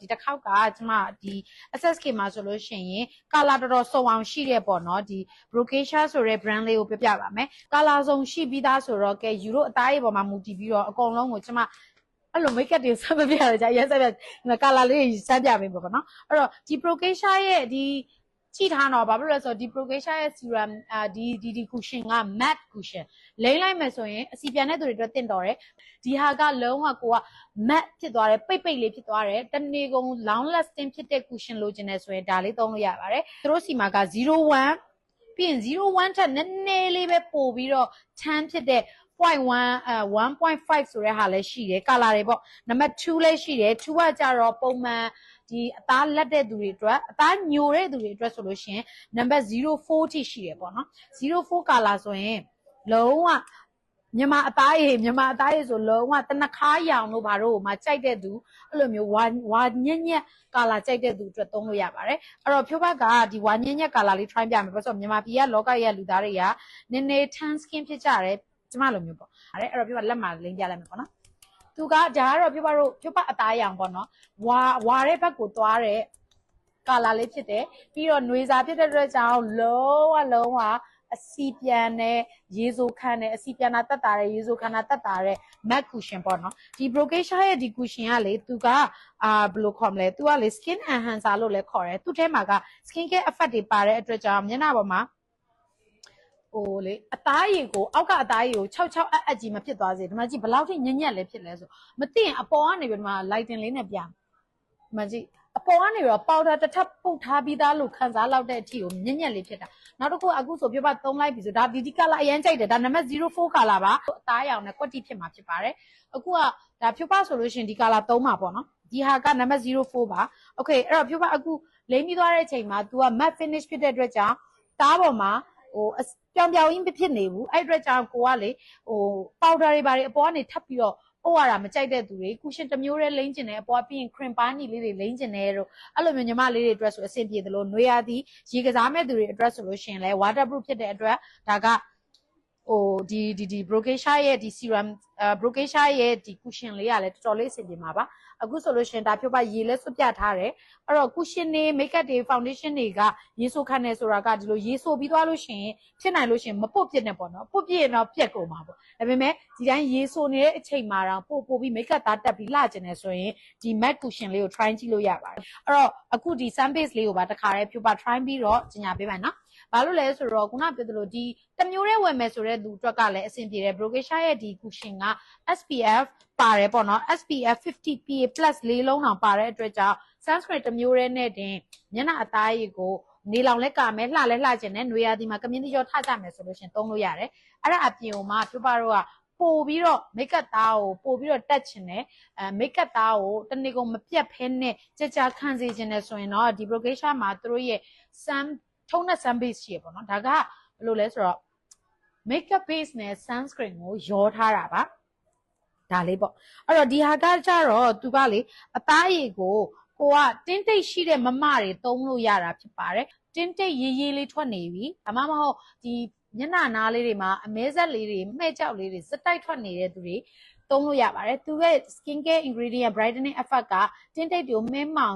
ဒီတစ်ခေါက်ကကျမဒီ SSK မှာဆိုလို့ရှိရင် color တော်တော်စုံအောင်ရှိတဲ့ပေါ့နော်ဒီ Brocasia ဆိုတဲ့ brand လေးကိုပြပြပါမယ် color စုံရှိပြီးသားဆိုတော့ကဲယူတို့အသားရေးပေါ်မှာမူတည်ပြီးတော့အကုန်လုံးကိုကျမအဲ့လို make up တွေဆက်မပြရကြရဲဆက်ပြ color လေးစမ်းပြပေးပါပေါ့နော်အဲ့တော့ဒီ Brocasia ရဲ့ဒီကြည့်ထားတော့ဘာဖြစ်လို့လဲဆိုတော့ဒီ Brocasia ရဲ့ serum ဒီ cushion က matte cushion လိမ့်လိုက်မယ်ဆိုရင်အစီပြန်တဲ့သူတွေအတွက်တင့်တော်တယ်ဒီဟာကလုံးဝကိုက matte ဖြစ်သွားတယ်ပိတ်လေးဖြစ်သွားတယ်တနေ့ကုန် long lasting ဖြစ်တဲ့ cushion လိုချင်တယ်ဆိုရင်ဒါလေးသုံးလို့ရပါတယ်သူတို့စီမှာက01ပြီးရင်01ထက်နည်းနည်းလေးပဲပို့ပြီးတော့10ဖြစ်တဲ့1.5 ဆိုတဲ့ဟာလည်းရှိတယ် color တွေပေါ့နံပါတ်2လည်းရှိတယ်2ကကြတော့ပုံမှန်ဒီအသားလက်တဲ့သူတွေအတွက်အသားညိုတဲ့သူတွေအတွက်ဆိုလို့ရှိရင်နံပါတ်04ထိရှိတယ်ပေါ့နော်04 color ဆိုရင်လုံးဝမြန်မာအသားရည်ဆိုလုံးဝတနခါရောင်တို့ဘာတို့မှကြိုက်တဲ့သူအဲ့လိုမျိုးဝါညက်ညက် color ကြိုက်တဲ့သူအတွက်သုံးလို့ရပါတယ်အဲ့တော့ဖြိုးဘက်ကဒီဝါညက်ညက် color လေး try ပြမယ်ဘာလို့ဆိုမြန်မာပြည်ကလောကရဲ့လူသားတွေကနည်းနည်း tan skin ဖြစ်ကြတယ်ကျမလိုမျိုးပေါ့အဲ့တော့ဖြိုးဘလက်မှာလိမ့်ပြလိုက်မယ်ပေါ့နော်သူကဒါကတော့ဖြိုးဘအသားရောင်ပေါ့နော်ဝါတဲ့ဘက်ကိုသွားတဲ့ color လေးဖြစ်တယ်ပြီးတော့ຫນွေစာဖြစ်တဲ့အတွက်ကြောင့်လုံးဝအစီပြန်နဲ့ရေစိုးခန်းနဲ့အစီပြန်တာတက်တာတဲ့ရေစိုးခန်းတာတက်တာတဲ့ matte cushion ပေါ့နော်ဒီ Brocasia ရဲ့ဒီ cushion ကလေသူကဘယ်လိုခေါ်မလဲသူကလေ skin enhancer လို့လည်းခေါ်တယ်သူ့ထဲမှာက skin care effect တွေပါတဲ့အတွက်ကြောင့်မျက်နှာပေါ်မှာဟိုလေအသားရည်ကိုအောက်ကအသားရည်ကို6အပ်ကြီးမဖြစ်သွားစေဒီမှာကြည့်ဘယ်လောက်ထိညံ့ညက်လဲဖြစ်လဲဆိုမသိရင်အပေါ်ကနေပြီးဒီမှာ lighting လေးနဲ့ပြဒီမှာကြည့်အပေါ်ကနေပြီးတော့ powder တစ်ထပ်ပုတ်ထားပြီးသားလို့ခံစားလောက်တဲ့အထိကိုညံ့ညက်လေးဖြစ်တာနောက်တစ်ခုအခုဆိုပြပသုံးလိုက်ပြီဆိုဒါဒီ color အရင်ကြိုက်တယ်ဒါနံပါတ်04 color ပါအသားရောင်နဲ့ကွက်တိဖြစ်မှာဖြစ်ပါတယ်အခုကဒါဖြိုးပဆိုလို့ရှိရင်ဒီ color သုံးမှာပေါ့နော်ဒီဟာကနံပါတ်04ပါโอเคအဲ့တော့ဖြိုးပအခုလိမ့်ပြီးသွားတဲ့အချိန်မှာ तू က matte finish ဖြစ်တဲ့အတွက်ကြောင့်သားပေါ်မှာဟိုပြောင်ကြီးမဖြစ်နေဘူးအဲ့အတွက်ကြောင့်ကိုကလေဟို powder တွေဘာတွေအပေါ်ကနေထပ်ပြီးတော့ပို့ရတာမကြိုက်တဲ့သူတွေကူရှင်တစ်မျိုးတည်းလိမ့်ကျင်တယ်အပေါ်ပြီးရင် cream ပါနီလေးတွေလိမ့်ကျင်တယ်တို့အဲ့လိုမျိုးညီမလေးတွေအတွက်ဆိုအဆင်ပြေတယ်လို့နွေရာသီရေကစားမဲ့သူတွေအတွက်ဆိုလို့ရှိရင်လဲ waterproof ဖြစ်တဲ့အတွက်ဒါကဟိုဒီ Brocasia ရဲ့ဒီ serum Brocasia ရဲ့ဒီ cushion လေးကလည်းတော်တော်လေးအဆင်ပြေမှာပါအခုဆိုလို့ရှိရင်ဒါဖြိုးပါရေလဲစွတ်ပြထားတယ်အဲ့တော့ cushion တွေ makeup တွေ foundation တွေကရေဆိုခန့်နေဆိုတာကဒီလိုရေဆိုပြီးသွားလို့ရှိရင်ဖြစ်နိုင်လို့ရှိရင်မပုတ်ပြစ်နဲ့ပေါ့နော်ပုတ်ပြစ်ရင်တော့ပြက်ကုန်မှာပေါ့ဒါပေမဲ့ဒီတိုင်းရေဆိုနေတဲ့အချိန်မှာတော့ပို့ပြီး makeup သားတက်ပြီးလှကျင်နေဆိုရင်ဒီ matte cushion လေးကို try ကြည့်လို့ရပါတယ်အဲ့တော့အခုဒီ sun base လေးကိုပါတခါတည်းဖြိုးပါ try ပြီးတော့ကြီးညာပေးပါနော်ဘာလို့လဲဆိုတော့ခုနပြောသလိုဒီတစ်မျိုးတည်းဝယ်မယ်ဆိုတဲ့သူအတွက်ကလည်းအဆင်ပြေတယ် Brocasia ရဲ့ဒီ cushion က SPF ပါတယ်ပေါ့နော် SPF 50 PA+ လေးလုံးတောင်ပါတဲ့အတွက်ကြောင့် sunscreen တစ်မျိုးတည်းနဲ့တင်မျက်နှာအသားရည်ကိုနေလောင်လဲကာမယ်လှလဲလှကျင်တယ်နွေရာသီမှာကမြင်းတိရောထကြမယ်ဆိုလို့ရှင်သုံးလို့ရတယ်အဲ့ဒါအပြင်ကိုမှပြပတို့ကပို့ပြီးတော့ makeup သားကိုပို့ပြီးတော့တက်ချင်တယ်makeup သားကိုတနေ့ကုန်မပြတ်ဖဲနဲ့ကြာခံစေချင်တယ်ဆိုရင်တော့ဒီ Brocasia မှာသူတို့ရဲ့ထုံးတဲ့ sun base ရှိရပေါ့နော်ဒါကဘယ်လိုလဲဆိုတော့ makeup base နဲ့ sunscreen ကိုရောထားတာပါဒါလေးပေါ့အဲ့တော့ဒီဟာကကြတော့သူကလေအသားရည်ကိုကတင်းတိတ်ရှိတဲ့မမတွေသုံးလို့ရတာဖြစ်ပါတယ်တင်းတိတ်ရေးလေးထွက်နေပြီအမမဟုတ်ဒီမျက်နှာနားလေးတွေမှာအမဲဆက်လေးတွေမှဲ့ကြောက်လေးတွေစတိုက်ထွက်နေတဲ့သူတွေသုံးလို့ရပါတယ်သူရဲ့ skin care ingredient brightening effect ကတင်းတိတ်တွေကိုမေးမိန်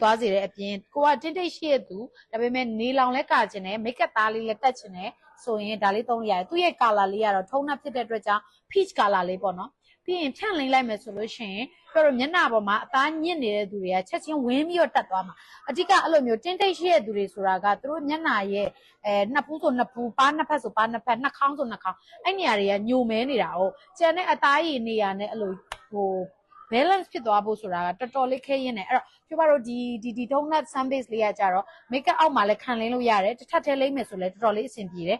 သွားစေတဲ့အပြင်ကိုကတင်းတိတ်ရှိတဲ့သူဒါပေမဲ့နေလောင်လဲကာကျင်တယ် makeup သားလေးလည်းတက်ချင်တယ်ဆိုရင်ဒါလေးသုံးလို့ရတယ်သူ့ရဲ့ color လေးကတော့ထုံးနှက်ဖြစ်တဲ့အတွက်ကြောင့် peach color လေးပေါ့နော်ပြီးရင်ဖြန့်လိမ့်လိုက်မယ်ဆိုလို့ရှိရင်ပြောတော့မျက်နှာပေါ်မှာအသားညစ်နေတဲ့သူတွေကချက်ချင်းဝင်းပြီးတော့တက်သွားမှာအဓိကအဲ့လိုမျိုးတင်းတိတ်ရှိတဲ့သူတွေဆိုတာကသူတို့မျက်နှာရဲ့နှစ်ဖူးဆိုနှစ်ဖူးပါးနှစ်ဖက်ဆိုပါးနှစ်ဖက်နှာခေါင်းဆိုနှာခေါင်းအဲ့နေရာတွေကညိုမဲနေတာ哦ကျန်တဲ့အသားရည်နေရာနဲ့အဲ့လိုဟို balance ဖြစ်သွားဖို့ဆိုတာကတော်တော်လေးခဲရင်းတယ်အဲ့တော့ပြောပါတော့ဒီထုံးနှက် sun base လေးကကြတော့ makeup အောက်မှာလည်းခံလင်းလို့ရတယ်တစ်ထပ်ထဲလိမ့်မယ်ဆိုလည်းတော်တော်လေးအဆင်ပြေတယ်